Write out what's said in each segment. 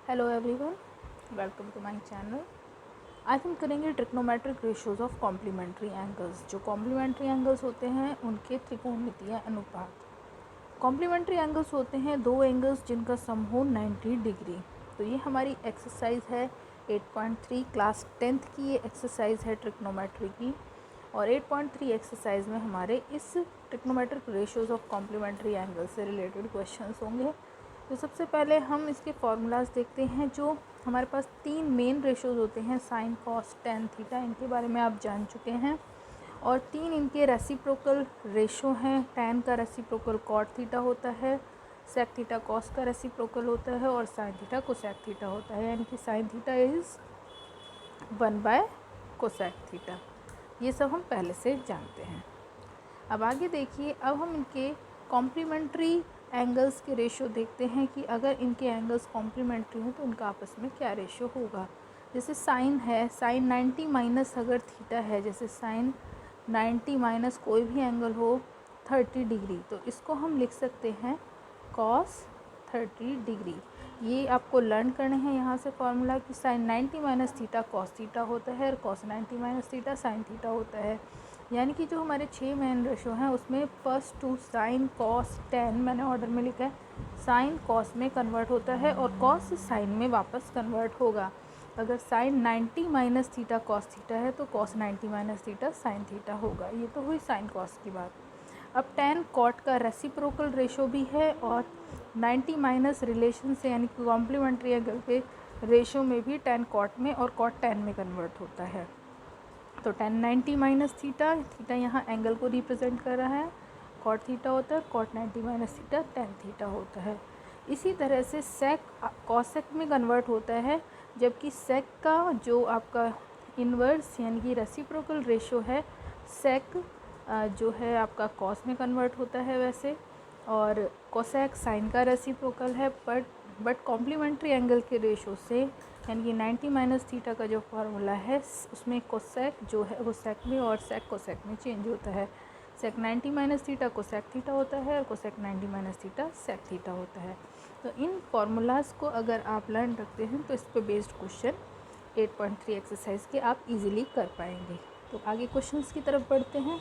Hello everyone, welcome to my channel. आज हम करेंगे trigonometric ratios of complementary angles. जो कॉम्प्लीमेंट्री एंगल्स होते हैं उनके त्रिकोणमितीय अनुपात। कॉम्प्लीमेंट्री एंगल्स होते हैं दो एंगल्स जिनका सम हो 90 डिग्री। तो ये हमारी एक्सरसाइज है 8.3 क्लास 10th की ये एक्सरसाइज है ट्रिग्नोमेट्री की। और 8.3 एक्सरसाइज में हमारे इस trigonometric ratios of complementary angle से रिलेटेड क्वेश्चंस होंगे। तो सबसे पहले हम इसके फार्मूलाज देखते हैं। जो हमारे पास तीन मेन रेशियोज होते हैं, साइन, कॉस, टेन, थीटा, इनके बारे में आप जान चुके हैं। और तीन इनके रेसिप्रोकल रेशो हैं। टेन का रेसिप्रोकल कॉट थीटा होता है, सेक थीटा कॉस का रेसिप्रोकल होता है, और साइन थीटा कोसेक थीटा होता है। यानी कि sine theta is 1 cosec theta. ये सब हम पहले से जानते हैं। अब आगे देखिए, अब हम इनके कॉम्प्लीमेंट्री एंगल्स के रेशियो देखते हैं कि अगर इनके एंगल्स कॉम्प्लीमेंट्री हों तो उनका आपस में क्या रेशियो होगा। जैसे साइन है, साइन 90 माइनस अगर थीटा है, जैसे साइन 90 माइनस कोई भी एंगल हो 30 डिग्री, तो इसको हम लिख सकते हैं कॉस 30 डिग्री। ये आपको लर्न करने हैं यहाँ से फॉर्मूला कि sine 90 minus theta cos theta होता है और cos 90 minus theta sine theta होता है। यानी कि जो हमारे 6 मेन रेशो हैं उसमें first two sine cos tan मैंने ऑर्डर में लिखा है, साइन कॉस में कन्वर्ट होता है और कॉस साइन में वापस कन्वर्ट होगा। अगर sine 90 minus theta cos theta है तो cos 90 minus theta sine theta होगा। ये तो हुई साइन कॉस की बात। अब टेन कॉट का रेसिप्रोकल रेशो भी है और 90 माइनस रिलेशन से यानी कि कॉम्प्लीमेंट्री एंगल के रेशो में भी टेन कॉट में और कॉट टेन में कन्वर्ट होता है। तो टेन 90 माइनस थीटा, थीटा यहाँ एंगल को रिप्रेजेंट कर रहा है, कॉट थीटा होता है, cot 90 minus theta tan theta होता है। इसी तरह से सेक कॉसेक में कन्वर्ट होता है, जबकि सेक का जो आपका इन्वर्स यानी कि रेसिप्रोकल रेशो है, सेक जो है आपका कॉस में कन्वर्ट होता है वैसे, और कोसेक साइन का रेसिप्रोकल है। बट कॉम्प्लीमेंट्री एंगल के रेशो से यानी कि 90 माइनस थीटा का जो फार्मूला है उसमें कोसेक जो है वो सेक में और सेक कोसेक में चेंज होता है। Sec 90 minus theta cosec theta होता है और cosec 90 minus theta sec theta होता है। तो इन फार्मूलाज़ को अगर आप लर्न रखते हैं तो इस पर बेस्ड क्वेश्चन 8.3 एक्सरसाइज के आप इजीली कर पाएंगे। तो आगे क्वेश्चंस की तरफ बढ़ते हैं।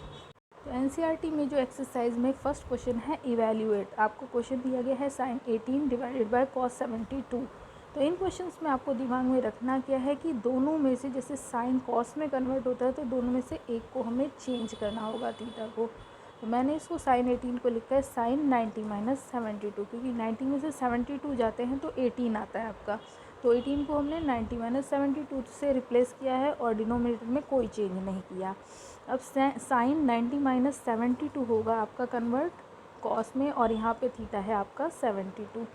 तो एनसीईआरटी में जो एक्सरसाइज में फर्स्ट क्वेश्चन है इवैल्यूएट, आपको क्वेश्चन दिया गया है साइन 18 डिवाइडेड बाय कॉस 72। तो इन क्वेश्चंस में आपको दिमाग में रखना क्या है कि दोनों में से जैसे साइन कॉस में कन्वर्ट होता है तो दोनों में से एक को हमें चेंज करना होगा थीटा को। तो मैंने इसको साइन 18 को लिखा है साइन 90 माइनस 72, क्योंकि 90 में से 72 जाते हैं तो 18 आता है आपका। तो 18 को हमने 90 माइनस 72 से रिप्लेस किया है और डिनोमिनेटर में कोई चेंज नहीं किया। अब साइन 90 माइनस 72 होगा आपका कन्वर्ट कॉस में, और यहाँ पे थीटा है आपका 72।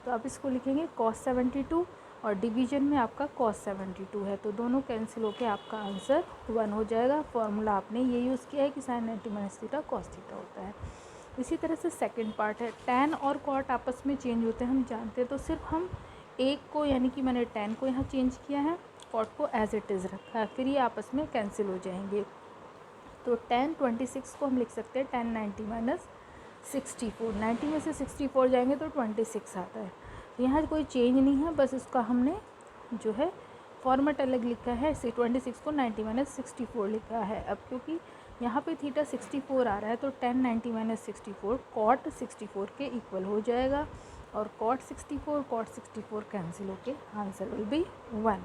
तो आप इसको लिखेंगे कॉस 72 और डिवीजन में आपका कॉस 72 है, तो दोनों कैंसिल होकर आपका आंसर 1 हो जाएगा। फॉर्मूला आपने ये यूज़ किया है कि sine 90 minus theta cos theta होता है। इसी तरह से सेकंड पार्ट है, टैन और कॉट आपस में चेंज होते हैं हम जानते हैं, तो सिर्फ हम एक को यानी कि मैंने टैन को यहाँ चेंज किया है, कॉट को एज इट इज़ रखा है, फिर ये आपस में कैंसिल हो जाएंगे। तो टेन 26 को हम लिख सकते हैं टेन 90 माइनस 64, 90 में से 64 जाएंगे तो 26 आता है। तो यहाँ कोई चेंज नहीं है, बस इसका हमने जो है फॉर्मेट अलग लिखा है, 26 को 90 माइनस 64 लिखा है। अब क्योंकि यहाँ पे थीटा 64 आ रहा है तो टेन 90 माइनस 64 कॉट 64 के इक्वल हो जाएगा, और कॉट 64 कैंसिल होके आंसर विल बी 1।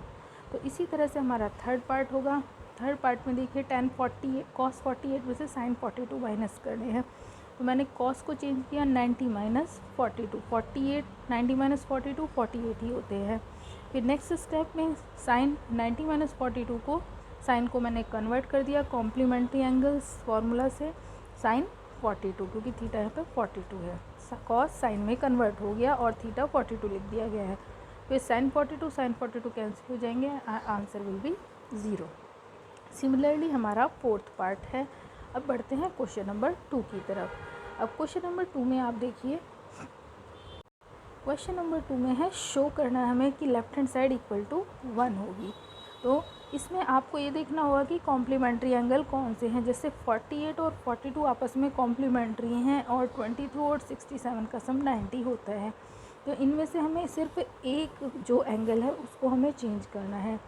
तो इसी तरह से हमारा थर्ड पार्ट होगा। थर्ड पार्ट में देखिए टेन 48 कॉस 48 में से साइन 42 माइनस करने हैं, तो मैंने कॉस को चेंज किया 90 माइनस 42, 48 90 माइनस 42 48 ही होते हैं। फिर नेक्स्ट स्टेप में साइन 90 माइनस 42 को साइन को मैंने कन्वर्ट कर दिया कॉम्प्लीमेंट्री एंगल्स फार्मूला से साइन 42, क्योंकि थीटा यहाँ पे 42 है, कॉस साइन में कन्वर्ट हो गया और थीटा 42 लिख दिया गया है। फिर साइन 42 कैंसिल हो जाएंगे, आंसर विल बी 0। सिमिलरली हमारा फोर्थ पार्ट है। अब बढ़ते हैं क्वेश्चन नंबर 2 की तरफ। अब क्वेश्चन नंबर 2 में आप देखिए, क्वेश्चन नंबर 2 में है शो करना है हमें कि left hand side equal to 1 होगी। तो इसमें आपको ये देखना होगा कि कॉम्प्लीमेंट्री एंगल कौन से हैं। जैसे 48 और 42 आपस में कॉम्प्लीमेंट्री हैं और 22 और 67 का सम 90 होता है। तो इनमें से हमें सिर्फ एक जो एंगल है उसको हमें चेंज करना है।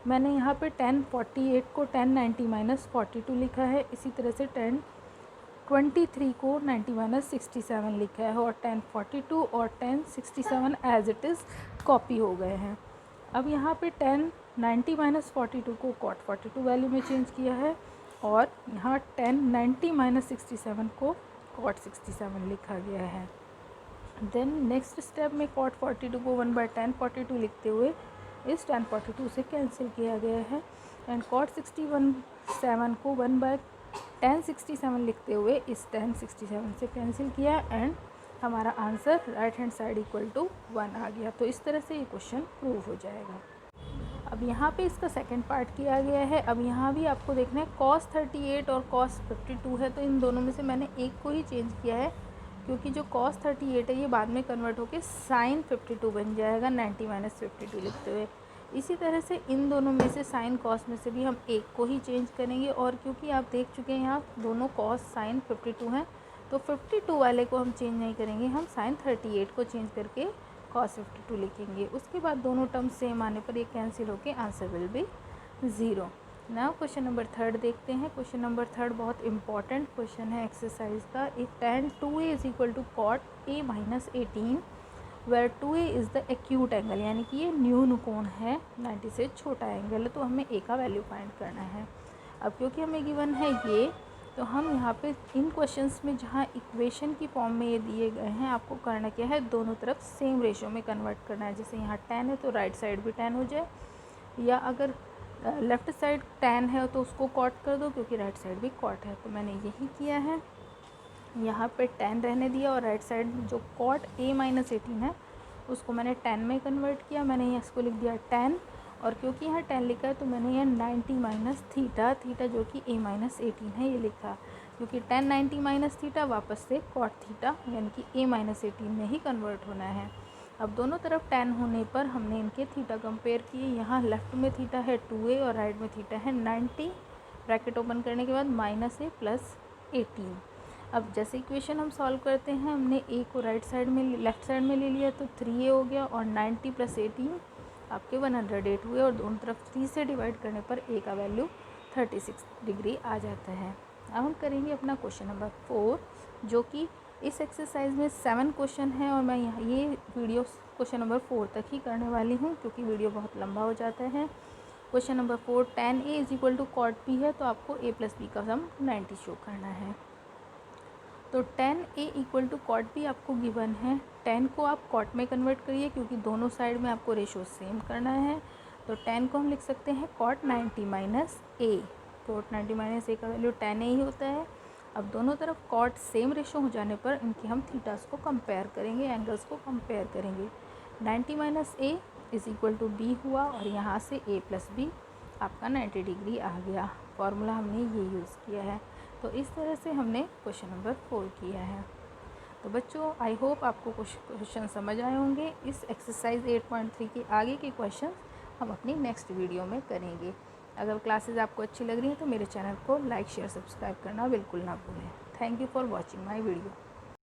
मैंने यहाँ पे 1048 को 1090-42 लिखा है, इसी तरह से 1023 को 90-67 लिखा है, और 1042 और 1067 एज इट इज़ कॉपी हो गए हैं। अब यहाँ पे 1090-42 को cot 42 वैल्यू में चेंज किया है, और यहाँ 1090-67 को cot 67 लिखा गया है। देन नेक्स्ट स्टेप में cot 42 को 1/1042 लिखते हुए इस 1042 से कैंसिल किया गया है, एंड cot 67 को 1/1067 लिखते हुए इस 1067 से कैंसिल किया, एंड हमारा answer right hand side equal to 1 आ गया। तो इस तरह से ये क्वेश्चन प्रूव हो जाएगा। अब यहाँ पे इसका सेकंड पार्ट किया गया है। अब यहाँ भी आपको देखना है cos 38 और cos 52 है, तो इन दोनों में से मैंने एक को ही चेंज किया है, क्योंकि जो cos 38 है ये बाद में कन्वर्ट होकर sin 52 बन जाएगा 90-52 लिखते हुए। इसी तरह से इन दोनों में से sin cos में से भी हम एक को ही चेंज करेंगे, और क्योंकि आप देख चुके हैं यहाँ दोनों cos sin 52 हैं, तो 52 वाले को हम चेंज नहीं करेंगे, हम sin 38 को चेंज करके cos 52 लिखेंगे। उसके बाद दोनों टर्म सेम आने पर ये कैंसिल होके answer will be 0। Now question number 3 देखते हैं। क्वेश्चन नंबर 3 बहुत इंपॉर्टेंट क्वेश्चन है एक्सरसाइज का। If tan 2a is equal to cot a minus 18 where 2a is the acute angle, यानी कि ये न्यून कोण है, 90 से छोटा एंगल है, तो हमें a का वैल्यू फाइंड करना है। अब क्योंकि हमें गिवन है ये, तो हम यहाँ पे इन क्वेश्चंस में जहाँ इक्वेशन की फॉर्म में ये दिए गए हैं, आपको करना क्या है, दोनों तरफ सेम रेशो में कन्वर्ट करना है। जैसे यहाँ 10 है तो राइट साइड भी 10 हो जाए, या अगर लेफ़्ट साइड 10 है तो उसको कॉट कर दो, क्योंकि राइट साइड भी कॉट है। तो मैंने यही किया है, यहाँ पे 10 रहने दिया, और राइट साइड जो cot a माइनस 18 है उसको मैंने 10 में कन्वर्ट किया। मैंने यहाँ इसको लिख दिया 10, और क्योंकि यहाँ 10 लिखा है तो मैंने यहाँ 90 माइनस थीटा, थीटा जो कि a माइनस 18 है, ये लिखा, क्योंकि 10 90 माइनस थीटा वापस से cot थीटा यानी कि a माइनस 18 में ही कन्वर्ट होना है। अब दोनों तरफ 10 होने पर हमने इनके थीटा कंपेयर किए। यहाँ लेफ़्ट में थीटा है 2a और राइट में थीटा है 90, ब्रैकेट ओपन करने के बाद माइनस a प्लस 18। अब जैसे इक्वेशन हम सॉल्व करते हैं, हमने a को राइट साइड में लेफ़्ट साइड में ले लिया तो 3a हो गया, और 90 प्लस 18 आपके 108 हुए, और दोनों तरफ 3 से डिवाइड करने पर a का वैल्यू 36 डिग्री आ जाता है। अब हम करेंगे अपना क्वेश्चन नंबर 4, जो कि इस एक्सरसाइज में 7 क्वेश्चन है, और मैं यहाँ ये वीडियो क्वेश्चन नंबर 4 तक ही करने वाली हूँ, क्योंकि वीडियो बहुत लंबा हो जाता है। Question number 4, tan a is equal to cot b है, तो आपको a प्लस b का सम 90 शो करना है। तो tan a equal to cot b आपको गिवन है। tan को आप cot में कन्वर्ट करिए, क्योंकि दोनों साइड में आपको रेशो सेम करना है। तो tan को हम लिख सकते हैं cot 90 minus a। cot 90 minus a का वैल्यू tan a ही होता है। अब दोनों तरफ cot सेम रेशो हो जाने पर इनके हम थीटास को कंपेयर करेंगे, एंगल्स को कंपेयर करेंगे। 90 minus a is equal to b हुआ, और यहाँ से a प्लस b आपका 90 डिग्री आ गया। फॉर्मूला हमने ये यूज़ किया है। तो इस तरह से हमने क्वेश्चन नंबर 4 किया है। तो बच्चों, आई होप आपको कुछ क्वेश्चन समझ आए होंगे। इस एक्सरसाइज 8.3 के आगे के क्वेश्चन हम अपनी नेक्स्ट वीडियो में करेंगे। अगर क्लासेस आपको अच्छी लग रही हैं तो मेरे चैनल को लाइक शेयर सब्सक्राइब करना बिल्कुल ना भूलें। Thank you for watching my video.